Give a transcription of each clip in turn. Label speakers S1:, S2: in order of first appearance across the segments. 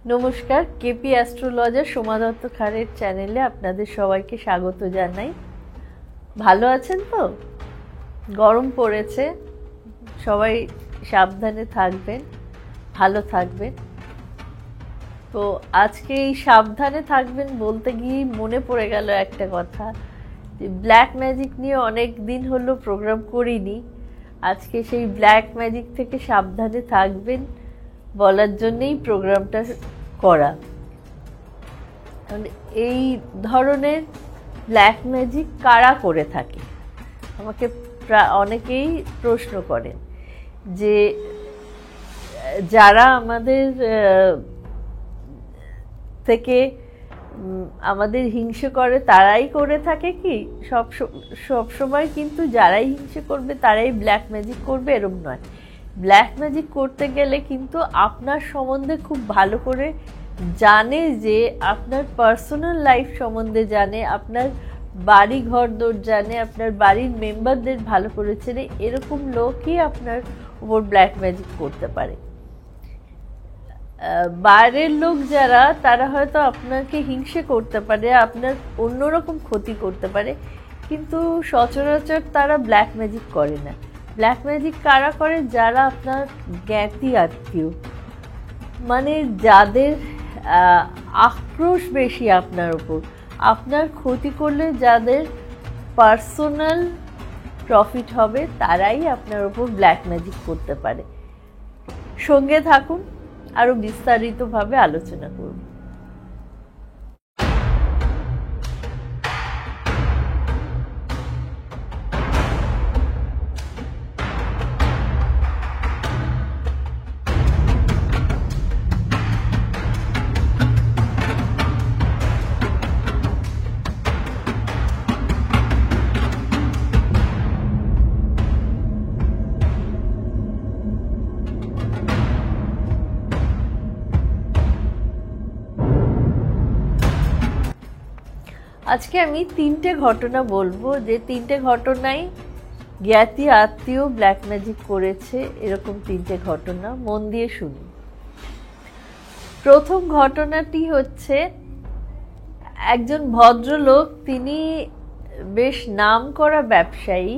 S1: নমস্কার, KP astrologer Soma Dutta খারের চ্যানেলে আপনাদের সবাইকে স্বাগত জানাই। ভালো আছেন তো? গরম পড়েছে, সবাই সাবধানে থাকবেন, ভালো থাকবেন। তো আজকে এই সাবধানে থাকবেন বলতে গিয়ে মনে পড়ে গেল একটা কথা, যে ব্ল্যাক ম্যাজিক নিয়ে অনেক দিন হলো প্রোগ্রাম করিনি। আজকে সেই ব্ল্যাক ম্যাজিক থেকে সাবধানে থাকবেন বলার জন্যেই প্রোগ্রামটা করা। এই ধরনের ব্ল্যাক ম্যাজিক কারা করে থাকে আমাকে অনেকেই প্রশ্ন করেন, যে যারা আমাদের থেকে আমাদের হিংসে করে তারাই করে থাকে কি? সব সময় কিন্তু যারাই হিংসে করবে তারাই ব্ল্যাক ম্যাজিক করবে এরম নয়। ব্ল্যাক ম্যাজিক করতে গেলে কিন্তু আপনার সম্বন্ধে খুব ভালো করে জানে, যে আপনার পার্সোনাল লাইফ সম্বন্ধে জানে, আপনার বাড়ি ঘর দোর জানে, আপনার বাড়ির মেম্বারদের ভালো করে চেনে, এরকম লোকই আপনার উপর ব্ল্যাক ম্যাজিক করতে পারে। বাইরের লোক যারা, তারা হয়তো আপনাকে হিংসে করতে পারে, আপনার অন্যরকম ক্ষতি করতে পারে, কিন্তু সচরাচর তারা ব্ল্যাক ম্যাজিক করে না। ব্ল্যাক ম্যাজিক কারা করে? যারা আপনার জ্ঞাতি আত্মীয়, মানে যাদের আক্রোশ বেশি আপনার উপর, আপনার ক্ষতি করলে যাদের পার্সোনাল প্রফিট হবে, তারাই আপনার উপর ব্ল্যাক ম্যাজিক করতে পারে। সঙ্গে থাকুন, আরো বিস্তারিতভাবে আলোচনা করব। আজকে আমি তিনটে ঘটনা বলবো, যে তিনটে ঘটনাই জ্ঞাতি আত্মীয় ব্ল্যাক ম্যাজিক করেছে, এরকম তিনটে ঘটনা। মন দিয়ে শুনুন। প্রথম ঘটনাটি হচ্ছে, একজন ভদ্রলোক, তিনি বেশ নামকরা ব্যবসায়ী,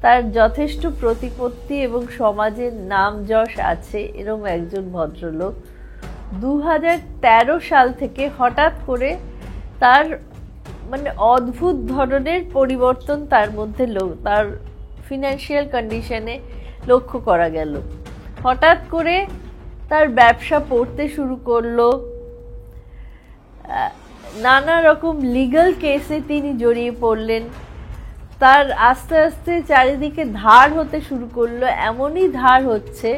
S1: তার যথেষ্ট প্রতিপত্তি এবং সমাজের নাম যশ আছে, এরকম একজন ভদ্রলোক 2013 সাল থেকে হঠাৎ করে তার অদ্ভুত ধরনের পরিবর্তন তার মধ্যে তার ফিনান্সিয়াল কন্ডিশনে লক্ষ্য করা গেল। হঠাৎ করে তার ব্যবসা পড়তে শুরু করলো, নানা রকম লিগ্যাল কেসে তিনি জড়িয়ে পড়লেন, তার আস্তে আস্তে চারিদিকে ধার হতে শুরু করলো। এমনই ধার হচ্ছে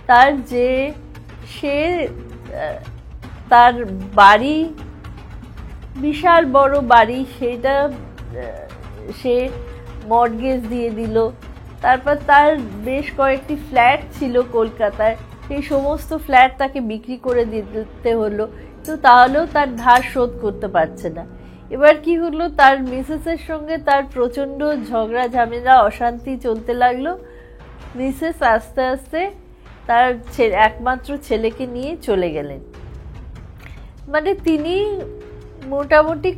S1: তার, যে সে তার বাড়ি, বিশাল বড় বাড়ি, সেটা সে মর্টগেজ দিয়ে দিল। তারপর তার বেশ কয়েকটি ফ্ল্যাট ছিল কলকাতায়, সেই সমস্ত ফ্ল্যাট তাকে বিক্রি করে দিতে হলো, তো তাহলেও তার ধার শোধ করতে পারছে না। এবার কি হলো, তার মিসেসের সঙ্গে তার প্রচণ্ড ঝগড়া ঝামেলা অশান্তি চলতে লাগলো। মিসেস আস্তে আস্তে তার একমাত্র ছেলেকে নিয়ে চলে গেলেন। তিনি মোটামুটি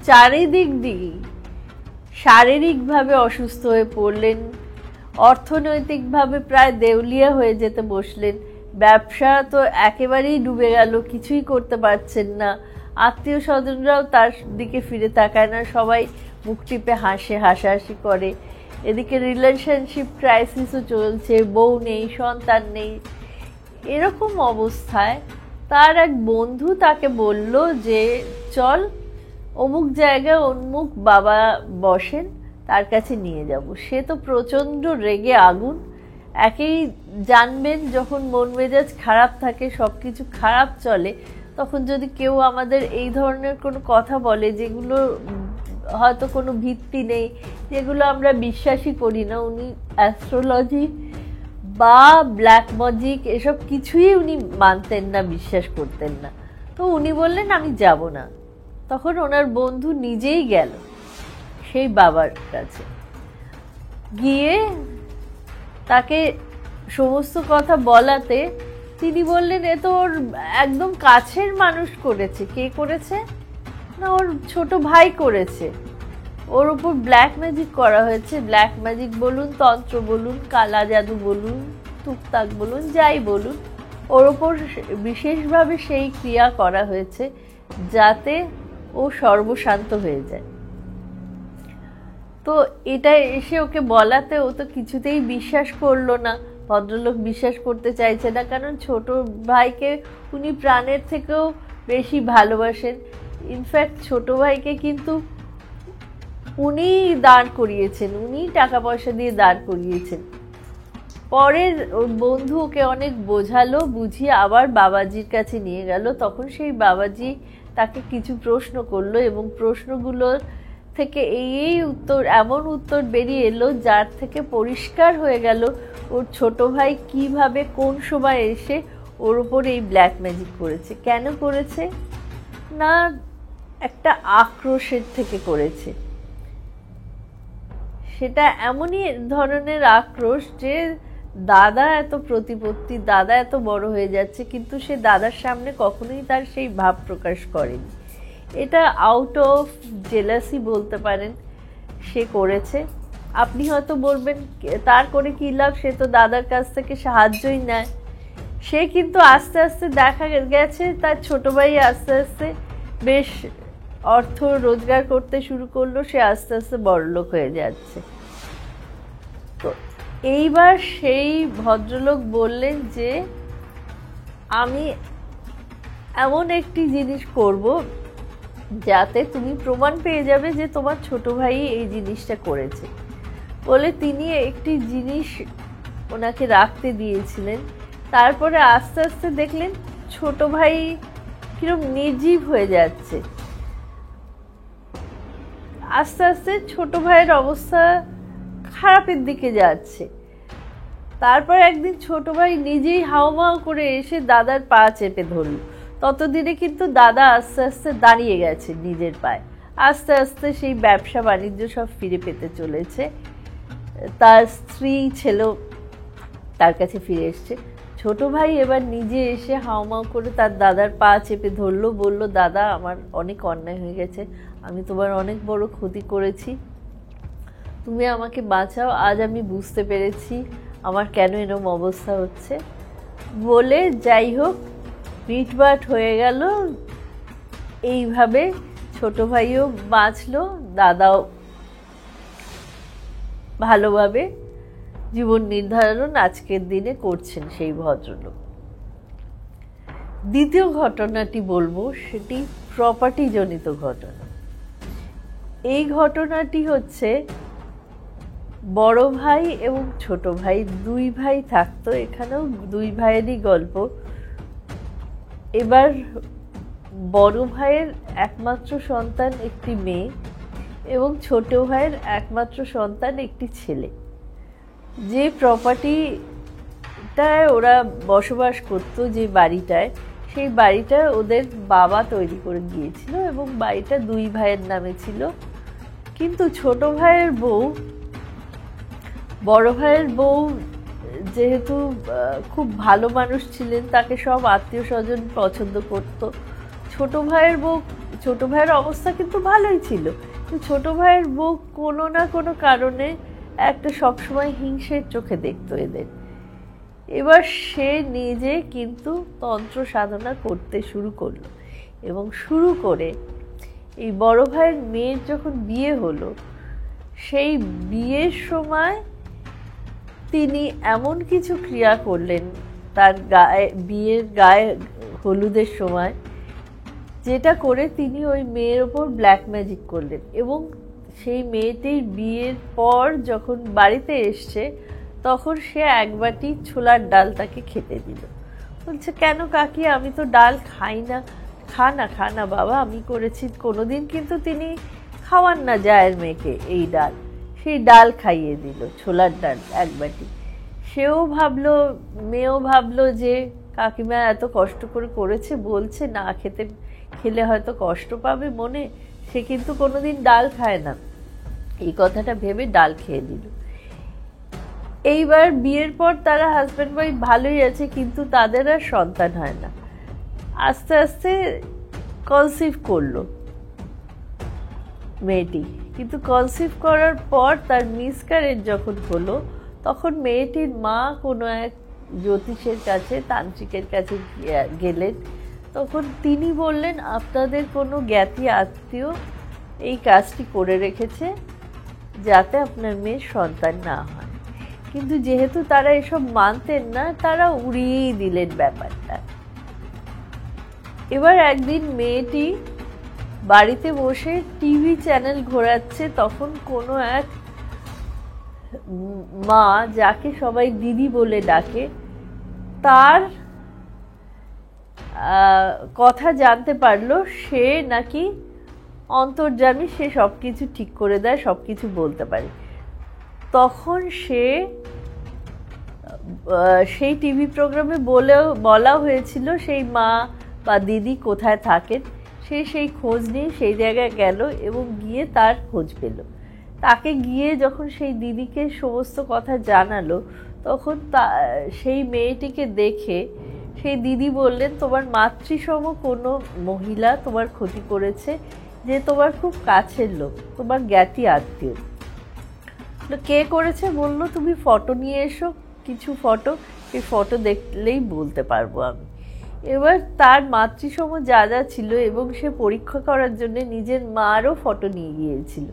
S1: চারিদিক দিয়ে শারীরিকভাবে অসুস্থ হয়ে পড়লেন, অর্থনৈতিকভাবে প্রায় দেউলিয়া হয়ে যেতে বসলেন। ব্যবসা তো একেবারেই ডুবে গেল, কিছুই করতে পারছেন না। আত্মীয় স্বজনরাও তার দিকে ফিরে তাকায় না, সবাই মুখ টিপে হাসাহাসি করে। এদিকে রিলেশনশিপ ক্রাইসিসও চলছে, বউ নেই, সন্তান নেই। এরকম অবস্থায় তার এক বন্ধু তাকে বলল যে, চল অমুক জায়গায় অমুক বাবা বসেন, তার কাছে নিয়ে যাব। সে তো প্রচণ্ড রেগে আগুন। একেই জানবেন, যখন মন মেজাজ খারাপ থাকে, সব কিছু খারাপ চলে, তখন যদি কেউ আমাদের এই ধরনের কোনো কথা বলে, যেগুলো হয়তো কোনো ভিত্তি নেই, যেগুলো আমরা বিশ্বাসই করি না, উনি অ্যাস্ট্রোলজি বা ব্ল্যাক ম্যাজিক এসব কিছুই উনি মানতেন না, বিশ্বাস করতেন না। তো উনি বললেন, আমি যাব না। তখন ওনার বন্ধু নিজেই গেল সেই বাবার কাছে, গিয়ে তাকে সমস্ত কথা বলাতে তিনি বললেন এ তো ওর একদম কাছের মানুষ করেছে। কে করেছে? না, ওর ছোট ভাই করেছে। ওর উপর ব্ল্যাক ম্যাজিক করা হয়েছে। ব্ল্যাক ম্যাজিক বলুন, তন্ত্র বলুন, কালা জাদু বলুন, টুকটাক বলুন, যাই বলুন, ওর ওপর বিশেষভাবে সেই ক্রিয়া করা হয়েছে যাতে ও সর্বশান্ত হয়ে যায়। তো এটা এসে ওকে বলাতে ও তো কিছুতেই বিশ্বাস করলো না। ভদ্রলোক বিশ্বাস করতে চাইছে না, কারণ ছোট ভাইকে উনি প্রাণের থেকেও বেশি ভালোবাসেন। ইনফ্যাক্ট ছোট ভাইকে কিন্তু উনি দাঁড় করিয়েছেন, উনি টাকা পয়সা দিয়ে দাঁড় করিয়েছেন। পরের ওর বন্ধু ওকে অনেক বোঝালো, বুঝিয়ে আবার বাবাজির কাছে নিয়ে গেল। তখন সেই বাবাজি তাকে কিছু প্রশ্ন করলো এবং প্রশ্নগুলোর থেকে এই উত্তর, এমন উত্তর বেরিয়ে এলো যার থেকে পরিষ্কার হয়ে গেল ওর ছোট ভাই কিভাবে কোন সময় এসে ওর উপর এই ব্ল্যাক ম্যাজিক করেছে। কেন করেছে? না, একটা আক্রোশের থেকে করেছে। সেটা এমনই ধরনের আক্রোশ যে দাদা এত প্রতিপত্তি, দাদা এত বড় হয়ে যাচ্ছে, কিন্তু সে দাদার সামনে কখনোই তার সেই ভাব প্রকাশ করেনি। এটা আউট অফ জেলাসি বলতে পারেন সে করেছে। আপনি হয়তো বলবেন তার করে কী লাভ, সে তো দাদার কাছ থেকে সাহায্যই নেয়। সে কিন্তু আস্তে আস্তে দেখা গেছে তার ছোট ভাই আস্তে আস্তে বেশ অর্থ রোজগার করতে শুরু করলো, সে আস্তে আস্তে বড়লোক হয়ে যাচ্ছে। তো এইবার সেই ভদ্রলোক বললেন যে আমি এমন একটি জিনিস করব যাতে তুমি প্রমাণ পেয়ে যাবে যে তোমার ছোট ভাই এই জিনিসটা করেছে। বলে তিনি একটি জিনিস ওনাকে রাখতে দিয়েছিলেন। তারপরে আস্তে আস্তে দেখলেন ছোট ভাই কিরকম নির্জীব হয়ে যাচ্ছে। আস্তে আস্তে ছোট ভাইয়ের অবস্থা খারাপের দিকে যাচ্ছে। তারপর একদিন ছোট ভাই নিজেই হাউমাউ করে এসে দাদার পা চেপে ধরল। ততদিনে কিন্তু দাদা আস্তে আস্তে দাঁড়িয়ে গেছে নিজের পায়ে। আস্তে আস্তে সেই ব্যবসা বাণিজ্য সব ফিরে পেতে চলেছে। তার স্ত্রী ছেলেও তার কাছে ফিরে এসছে। ছোট ভাই এবার নিজে এসে হাউমাউ করে তার দাদার পা চেপে ধরলো, বলল, দাদা আমার অনেক অন্যায় হয়ে গেছে, আমি তোমার অনেক বড় ক্ষতি করেছি, তুমি আমাকে বাঁচাও। আজ আমি বুঝতে পেরেছি আমার কেন এরকম অবস্থা হচ্ছে। বলে যাই হোক মিটমাট হয়ে গেল। এইভাবে ছোট ভাইও বাঁচলো, দাদাও ভালোভাবে জীবন নির্ধারণ আজকের দিনে করছেন সেই ভদ্রলোক। দ্বিতীয় ঘটনাটি বলবো, সেটি প্রপার্টি জনিত ঘটনা। এই ঘটনাটি হচ্ছে বড় ভাই এবং ছোট ভাই, দুই ভাই থাকতো। এখানেও দুই ভাইয়েরই গল্প। এবার বড় ভাইয়ের একমাত্র সন্তান একটি মেয়ে এবং ছোট ভাইয়ের একমাত্র সন্তান একটি ছেলে। যে প্রপার্টিটায় ওরা বসবাস করত, যে বাড়িটায়, সেই বাড়িটা ওদের বাবা তৈরি করে গিয়েছিল এবং বাড়িটা দুই ভাইয়ের নামে ছিল। কিন্তু ছোট ভাইয়ের বউ, বড় ভাইয়ের বউ যেহেতু খুব ভালো মানুষ ছিলেন, তাকে সব আত্মীয় স্বজন পছন্দ করত। ছোট ভাইয়ের অবস্থা কিন্তু ভালোই ছিল, কিন্তু ছোট ভাইয়ের বউ কোনো না কোনো কারণে একটা সবসময় হিংসের চোখে দেখতো এদের। এবার সে নিজে কিন্তু তন্ত্র সাধনা করতে শুরু করলো এবং শুরু করে এই বড় ভাইয়ের মেয়ের যখন বিয়ে হলো, সেই বিয়ের সময় তিনি এমন কিছু ক্রিয়া করলেন তার বিয়ের গায়ে হলুদের সময়, যেটা করে তিনি ওই মেয়ের ওপর ব্ল্যাক ম্যাজিক করলেন। এবং সেই মেয়েটির বিয়ের পর যখন বাড়িতে এসছে, তখন সে এক বাটি ছোলার ডাল তাকে খেতে দিল। বলছে, কেন কাকি, আমি তো ডাল খাই না। খা না বাবা, আমি করেছি। কোনোদিন কিন্তু তিনি খাওয়ান না জায়ের মেয়েকে এই ডাল। সেই ডাল খাইয়ে দিল, ছোলার ডাল এক বাটি। সেও ভাবলো, মেয়েও ভাবলো যে কাকিমা এত কষ্ট করে করেছে, বলছে না খেলে হয়তো কষ্ট পাবে মনে, সে কিন্তু কোনোদিন ডাল খায় না, এই কথাটা ভেবে ডাল খেয়ে দিল। এইবার বিয়ের পর তারা হাজব্যান্ড ওয়াইফ ভালোই আছে, কিন্তু তাদের আর সন্তান হয় না। আস্তে আস্তে কনসিভ করলো মেয়েটি, কিন্তু কনসিভ করার পর তার মিসক্যারেজ যখন হলো, তখন মেয়েটির মা কোনো এক জ্যোতিষের কাছে, তান্ত্রিকের কাছে গেলেন। তখন তিনি বললেন, আপনাদের কোনো জ্ঞাতি আত্মীয় এই কাজটি করে রেখেছে যাতে আপনার মেয়ের সন্তান না হয়। কিন্তু যেহেতু তারা এসব মানতেন না, তারা উড়িয়েই দিলেন ব্যাপারটা। এবার একদিন মেয়েটি বাড়িতে বসে টিভি চ্যানেল ঘোরাচ্ছে, তখন কোনো এক মা, যাকে সবাই দিদি বলে ডাকে, তার কথা জানতে পারলো সে নাকি অন্তর্যামী, সে সব কিছু ঠিক করে দেয়, সব কিছু বলতে পারে। তখন সেই টিভি প্রোগ্রামে বলা হয়েছিল সেই মা বা দিদি কোথায় থাকেন। সেই খোঁজ নিয়ে সেই জায়গায় গেল এবং গিয়ে তার খোঁজ পেল। তাকে গিয়ে যখন সেই দিদিকে সমস্ত কথা জানালো, তখন সেই মেয়েটিকে দেখে সেই দিদি বললেন, তোমার মাতৃসম কোনো মহিলা তোমার ক্ষতি করেছে, যে তোমার খুব কাছের লোক, তোমার জ্ঞাতি আত্মীয়। কে করেছে বললো, তুমি ফটো নিয়ে এসো, কিছু ফটো, সেই ফটো দেখলেই বলতে পারবো আমি। এবার তার মাতৃসম যা যা ছিল, এবং সে পরীক্ষা করার জন্য নিজের মারও ফটো নিয়ে গিয়েছিল।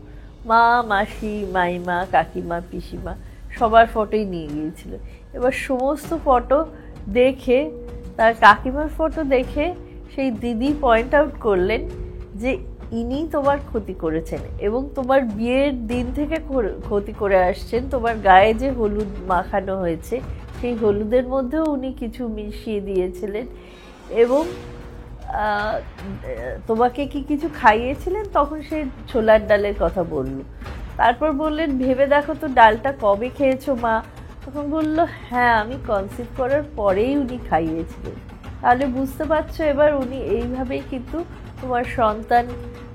S1: মা, মাসি, মাইমা, কাকিমা, পিসিমা সবার ফটোই নিয়ে গিয়েছিল। এবার সমস্ত ফটো দেখে, তার কাকিমার ফটো দেখে সেই দিদি পয়েন্ট আউট করলেন যে ইনি তোমার ক্ষতি করেছেন, এবং তোমার বিয়ের দিন থেকে ক্ষতি করে আসছেন। তোমার গায়ে যে হলুদ মাখানো হয়েছে, সেই হলুদের মধ্যেও উনি কিছু মিশিয়ে দিয়েছিলেন, এবং তোমাকে কি কিছু খাইয়েছিলেন। তখন সে ছোলার ডালের কথা বলল। তারপর বললেন, ভেবে দেখো তো ডালটা কবে খেয়েছো মা। তখন বলল, হ্যাঁ, আমি কনসিভ করার পরেই উনি খাইয়েছিলেন। তাহলে বুঝতে পারছো, এবার উনি এইভাবেই কিন্তু তোমার সন্তান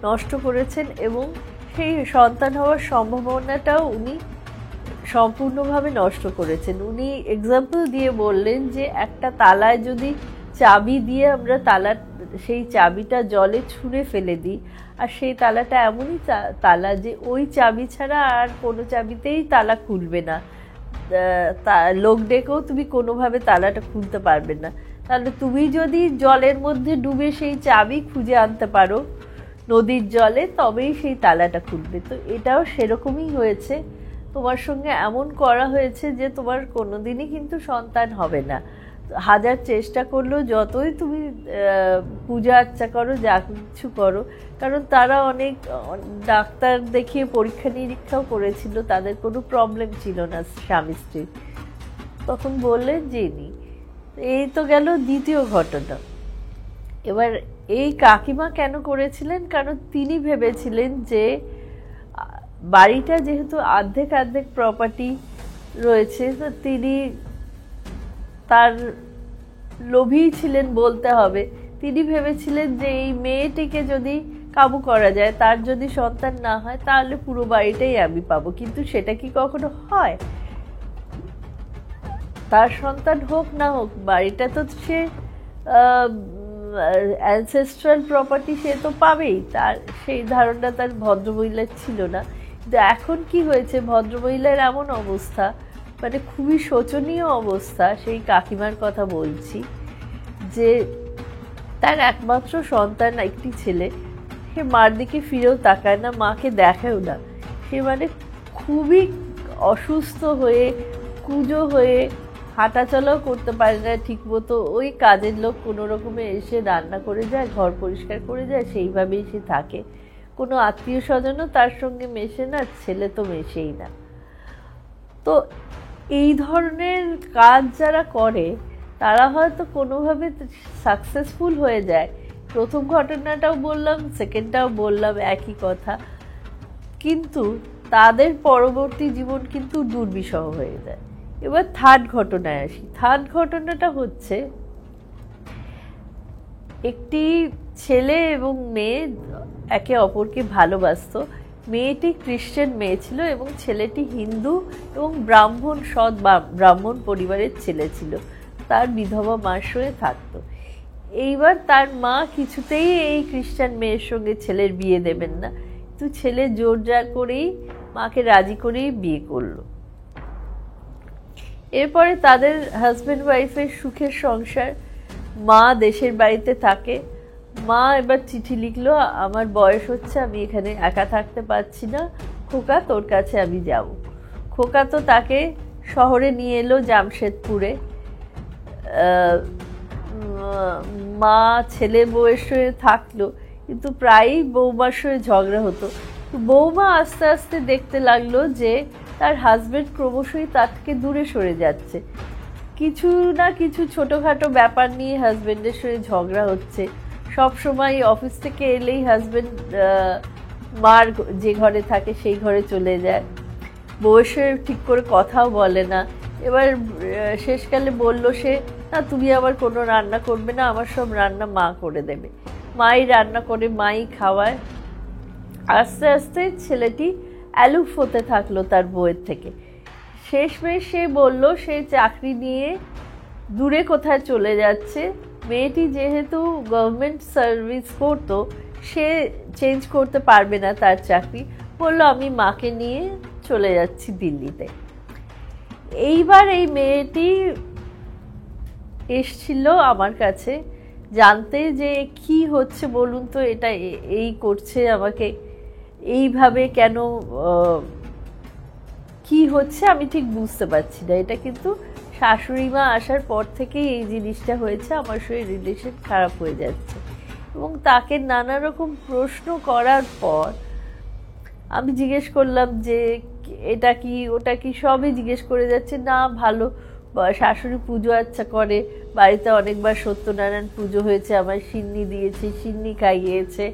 S1: নষ্ট করেছেন, এবং সেই সন্তান হওয়ার সম্ভাবনাটাও উনি সম্পূর্ণভাবে নষ্ট করেছেন। উনি এক্সাম্পল দিয়ে বললেন যে একটা তালায় যদি চাবি দিয়ে আমরা সেই চাবিটা জলে ছুঁড়ে ফেলে দিই, আর সেই তালাটা এমনই তালা যে ওই চাবি ছাড়া আর কোনো চাবিতেই তালা খুলবে না, লোক ডেকেও তুমি কোনোভাবে তালাটা খুলতে পারবে না। তাহলে তুমি যদি জলের মধ্যে ডুবে সেই চাবি খুঁজে আনতে পারো নদীর জলে, তবেই সেই তালাটা খুলবে। তো এটাও সেরকমই হয়েছে, তোমার সঙ্গে এমন করা হয়েছে যে তোমার কোনোদিনই কিন্তু সন্তান হবে না। হাজার চেষ্টা করলেও, যতই তুমি পূজা আর্চা করো, যা কিছু করো, কারণ তারা অনেক ডাক্তার দেখিয়ে পরীক্ষা নিরীক্ষাও করেছিল, তাদের কোনো প্রবলেম ছিল না স্বামী স্ত্রীর। তখন বললেন যে এই তো গেল দ্বিতীয় ঘটনা। এবার এই কাকিমা কেন করেছিলেন, কারণ তিনি ভেবেছিলেন যে বাড়িটা যেহেতু অর্ধেক প্রপার্টি রয়েছে, তো তিনি তার লোভী ছিলেন বলতে হবে। তিনি ভেবেছিলেন যে এই মেয়েটিকে যদি কাবু করা যায়, তার যদি সন্তান না হয়, তাহলে পুরো বাড়িটাই আমি পাবো। কিন্তু সেটা কি কখনো হয়? তার সন্তান হোক না হোক, বাড়িটা তো সে অ্যানসেস্ট্রাল প্রপার্টি, সে তো পাবেই। তার সেই ধারণা তার ভদ্রমহিলার ছিল না। কিন্তু এখন কি হয়েছে, ভদ্রমহিলার এমন অবস্থা, মানে খুবই শোচনীয় অবস্থা। সেই কাকিমার কথা বলছি, যে তার একমাত্র সন্তান একটি ছেলে, সে মার দিকে ফিরেও তাকায় না, মাকে দেখেও না। সে মানে খুবই অসুস্থ হয়ে, কুঁজো হয়ে, হাঁটাচলাও করতে পারে না ঠিক মতো। ওই কাজের লোক কোনো রকমে এসে রান্না করে যায়, ঘর পরিষ্কার করে যায়, সেইভাবেই সে থাকে। কোনো আত্মীয় স্বজনও তার সঙ্গে মেশে না, ছেলে তো মেশেই না। তো এই ধরনের কাজ যারা করে, তারা হয়তো কোনোভাবে সাকসেসফুল হয়ে যায়। প্রথম ঘটনাটাও বললাম, সেকেন্ডটাও বললাম, একই কথা, কিন্তু তাদের পরবর্তী জীবন কিন্তু দুর্বিষহ হয়ে যায়। এবার থার্ড ঘটনায় আসি। থার্ড ঘটনাটা হচ্ছে, একটি ছেলে এবং মেয়ে একে অপরকে ভালোবাসতো, মেয়েটি খ্রিস্টান মেয়ে ছিল এবং ছেলেটি হিন্দু এবং সৎ ব্রাহ্মণ পরিবারের ছেলে ছিল। তার বিধবা মার সঙ্গে থাকতো। এইবার তার মা কিছুতেই এই খ্রিস্টান মেয়ের সঙ্গে ছেলের বিয়ে দেবেন না, কিন্তু ছেলে জোর জার করেই মাকে রাজি করেই বিয়ে করলো। এরপরে তাদের হাজব্যান্ড ওয়াইফের সুখের সংসার। মা দেশের বাড়িতে থাকে। মা এবার চিঠি লিখলো, আমার বয়স হচ্ছে, আমি এখানে একা থাকতে পারছি না, খোকা তোর কাছে আমি যাব। খোকা তো তাকে শহরে নিয়ে এলো জামশেদপুরে। মা ছেলে বউয়ের সঙ্গে থাকলো, কিন্তু প্রায়ই বৌমার সঙ্গে ঝগড়া হতো। বৌমা আস্তে আস্তে দেখতে লাগলো যে তার হাজব্যান্ড ক্রমশই তার থেকে দূরে সরে যাচ্ছে। কিছু না কিছু ছোটোখাটো ব্যাপার নিয়ে হাজব্যান্ডের সঙ্গে ঝগড়া হচ্ছে। সব সময় অফিস থেকে এলেই হাজব্যান্ড মার যে ঘরে থাকে সেই ঘরে চলে যায়, বউয়ের সঙ্গে ঠিক করে কথাও বলে না। এবার শেষকালে বলল সে, না তুমি আবার কোনো রান্না করবে না, আমার সব রান্না মা করে দেবে। মাই রান্না করে, মাই খাওয়ায়। আস্তে আস্তে ছেলেটি অ্যালুফ হতে থাকলো তার বউয়ের থেকে। শেষমেশ সে বলল সে চাকরি নিয়ে দূরে কোথায় চলে যাচ্ছে। মেয়েটি যেহেতু গভর্নমেন্ট সার্ভিস করতো, সে চেঞ্জ করতে পারবে না তার চাকরি। বলল আমি মাকে নিয়ে চলে যাচ্ছি দিল্লিতে। এইবার এই মেয়েটি এসছিল আমার কাছে জানতে যে কি হচ্ছে বলুন তো, এটা এই করছে আমাকে এইভাবে কেন, কি হচ্ছে আমি ঠিক বুঝতে পারছি না। এটা কিন্তু শাশুড়ি মা আসার পর থেকেই এই জিনিসটা হয়েছে, আমার সঙ্গে রিলেশন খারাপ হয়ে যাচ্ছে। এবং তাকে নানা রকম প্রশ্ন করার পর আমি জিজ্ঞেস করলাম যে এটা কি ওটা কি, সবই জিজ্ঞেস করে যাচ্ছে। না ভালো, শাশুড়ি পুজো আচ্ছা করে, বাড়িতে অনেকবার সত্যনারায়ণ পুজো হয়েছে, আমার সিন্নি দিয়েছে, সিন্নি খাইয়েছে,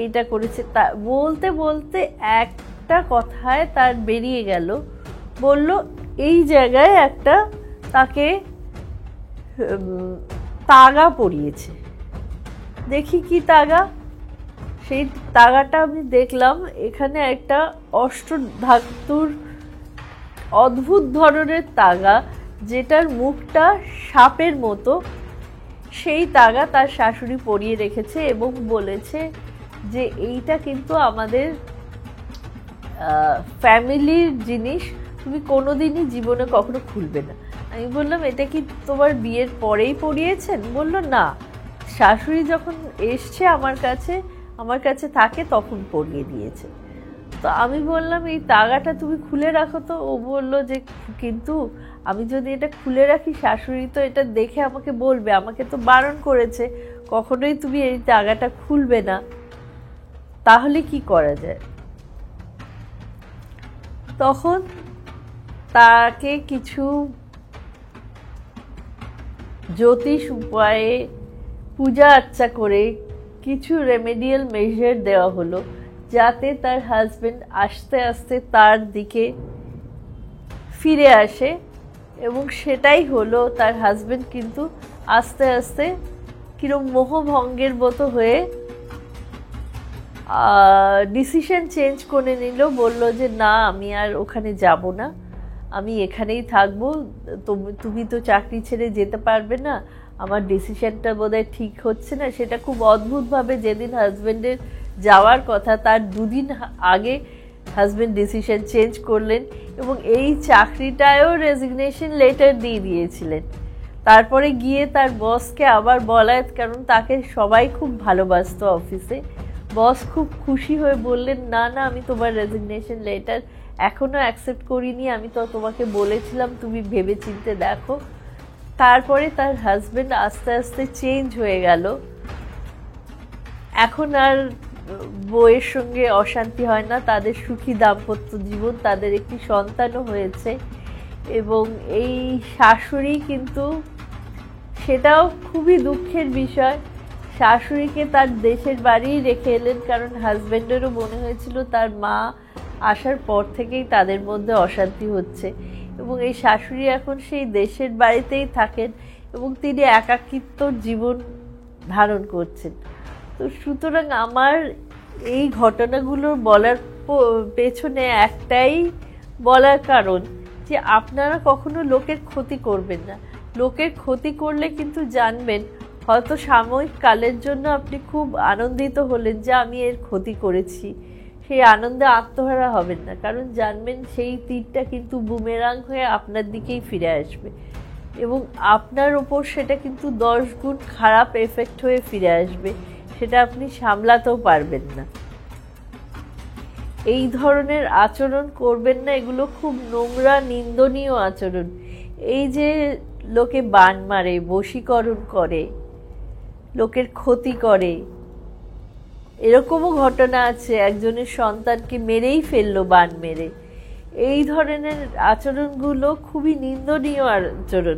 S1: এইটা করেছে। তা বলতে বলতে একটা কথায় তার বেরিয়ে গেল, বলল এই জায়গায় একটা তাকে তাগা পরিয়েছে। দেখি কি তাগা। সেই তাগাটা আমি দেখলাম, এখানে একটা অষ্টধাতুর অদ্ভুত ধরনের তাগা, যেটার মুখটা সাপের মতো। সেই তাগা তার শাশুড়ি পরিয়ে রেখেছে এবং বলেছে যে এইটা কিন্তু আমাদের ফ্যামিলির জিনিস, তুমি কোনোদিনই জীবনে কখনো খুলবে না। আমি বললাম এটা কি তোমার বিয়ের পরেই পরিয়েছেন? বলল না, শাশুড়ি যখন এসছে আমার কাছে থাকে তখন পরিয়ে দিয়েছে। তো আমি বললাম এই তাগাটা তুমি খুলে রাখো তো। ও বলল যে কিন্তু আমি যদি এটা খুলে রাখি শাশুড়ি তো এটা দেখে আমাকে বলবে, আমাকে তো বারণ করেছে কখনোই তুমি এই তাগাটা খুলবে না, তাহলে কি করা যায়? তখন তাকে কিছু জ্যোতিষ উপায়ে পূজা আর্চা করে কিছু রেমেডিয়াল মেজার দেওয়া হলো, যাতে তার হাজব্যান্ড আস্তে আস্তে তার দিকে ফিরে আসে। এবং সেটাই হলো, তার হাজব্যান্ড কিন্তু আস্তে আস্তে কিরম মোহভঙ্গের মতো হয়ে ডিসিশন চেঞ্জ করে নিল। বলল যে না আমি আর ওখানে যাব না, আমি এখানেই থাকবো, তুমি তো চাকরি ছেড়ে যেতে পারবে না, আমার ডিসিশনটা বোধহয় ঠিক হচ্ছে না। সেটা খুব অদ্ভুতভাবে যেদিন হাজব্যান্ডের যাওয়ার কথা তার দুদিন আগে হাজব্যান্ড ডিসিশন চেঞ্জ করলেন এবং এই চাকরিটায়ও রেজিগনেশন লেটার দিয়ে দিয়েছিলেন। তারপরে গিয়ে তার বসকে আবার বলায়, কারণ তাকে সবাই খুব ভালোবাসতো অফিসে, বস খুব খুশি হয়ে বললেন না না আমি তোমার রেজিগনেশন লেটার এখনও অ্যাকসেপ্ট করিনি, আমি তো তোমাকে বলেছিলাম তুমি ভেবে চিনতে দেখো। তারপরে তার হাজব্যান্ড আস্তে আস্তে চেঞ্জ হয়ে গেল। এখন আর বউয়ের সঙ্গে অশান্তি হয় না, তাদের সুখী দাম্পত্য জীবন, তাদের একটি সন্তানও হয়েছে। এবং এই শাশুড়ি কিন্তু, সেটাও খুবই দুঃখের বিষয়, শাশুড়িকে তার দেশের বাড়ি রেখে এলেন, কারণ হাজব্যান্ডেরও মনে হয়েছিল তার মা আসার পর থেকেই তাদের মধ্যে অশান্তি হচ্ছে। এবং এই শাশুড়ি এখন সেই দেশের বাড়িতেই থাকেন এবং তিনি একাকিত্বর জীবন ধারণ করছেন। তো সুতরাং আমার এই ঘটনাগুলো বলার পেছনে একটাই বলার কারণ যে আপনারা কখনো লোকের ক্ষতি করবেন না। লোকের ক্ষতি করলে কিন্তু জানবেন হয়তো সাময়িক কালের জন্য আপনি খুব আনন্দিত হলেন যে আমি এর ক্ষতি করেছি, সেই আনন্দে আত্মহারা হবেন না, কারণ জানবেন সেই তীরটা কিন্তু বুমেরাং হয়ে আপনার দিকেই ফিরে আসবে এবং আপনার ওপর সেটা কিন্তু 10 গুণ খারাপ এফেক্ট হয়ে ফিরে আসবে, সেটা আপনি সামলাতেও পারবেন না। এই ধরনের আচরণ করবেন না, এগুলো খুব নোংরা নিন্দনীয় আচরণ। এই যে লোকে বান মারে, বশীকরণ করে, লোকের ক্ষতি করে, এরকমও ঘটনা আছে একজনের সন্তানকে মেরেই ফেললো বান মেরে। এই ধরনের আচরণগুলো খুবই নিন্দনীয় আচরণ।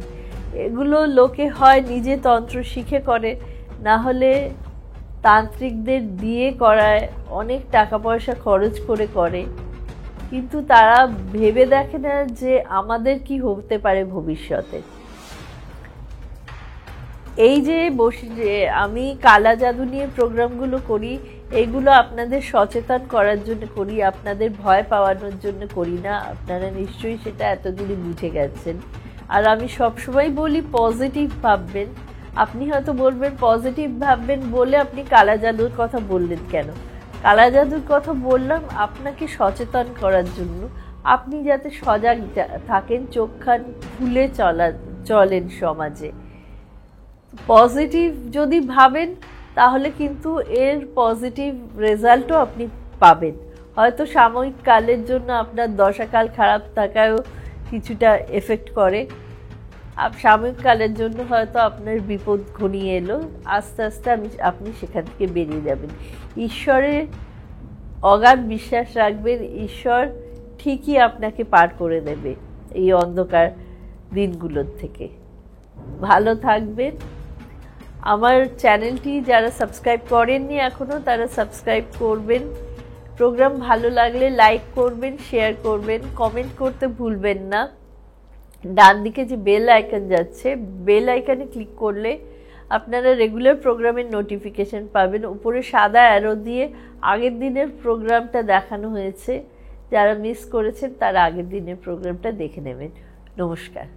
S1: এগুলো লোকে হয় নিজে তন্ত্র শিখে করে, না হলে তান্ত্রিকদের দিয়ে করায়, অনেক টাকা পয়সা খরচ করে করে, কিন্তু তারা ভেবে দেখে না যে আমাদের কি হতে পারে ভবিষ্যতে। এই যে আমি কালা জাদু নিয়ে প্রোগ্রামগুলো করি, এইগুলো আপনাদের সচেতন করার জন্য করি, আপনাদের ভয় পাওয়ানোর জন্য করি না। আপনারা নিশ্চয়ই সেটা এতদিনে বুঝে গেছেন। আর আমি সবসময় বলি পজিটিভ ভাববেন। আপনি হয়তো বলবেন পজিটিভ ভাববেন বলে আপনি কালা জাদুর কথা বললেন কেন? কালা জাদুর কথা বললাম আপনাকে সচেতন করার জন্য, আপনি যাতে সজাগ থাকেন, চোখ কান খুলে চলেন সমাজে। পজিটিভ যদি ভাবেন তাহলে কিন্তু এর পজিটিভ রেজাল্টও আপনি পাবেন। হয়তো সাময়িক কালের জন্য আপনার দশাকাল খারাপ থাকায়ও কিছুটা এফেক্ট করে, সাময়িক কালের জন্য হয়তো আপনার বিপদ ঘনিয়ে এলো, আস্তে আস্তে আপনি সেখান থেকে বেরিয়ে যাবেন। ঈশ্বরে অগাধ বিশ্বাস রাখবেন, ঈশ্বর ঠিকই আপনাকে পার করে দেবে এই অন্ধকার দিনগুলোর থেকে। ভালো থাকবেন। আমার চ্যানেলটি যারা সাবস্ক্রাইব করেননি এখনও, তারা সাবস্ক্রাইব করবেন। প্রোগ্রাম ভালো লাগলে লাইক করবেন, শেয়ার করবেন, কমেন্ট করতে ভুলবেন না। ডান দিকে যে বেল আইকন যাচ্ছে, বেল আইকনে ক্লিক করলে আপনারা রেগুলার প্রোগ্রামের নোটিফিকেশন পাবেন। উপরে সাদা অ্যারো দিয়ে আগের দিনের প্রোগ্রামটা দেখানো হয়েছে, যারা মিস করেছেন তারা আগের দিনের প্রোগ্রামটা দেখে নেবেন। নমস্কার।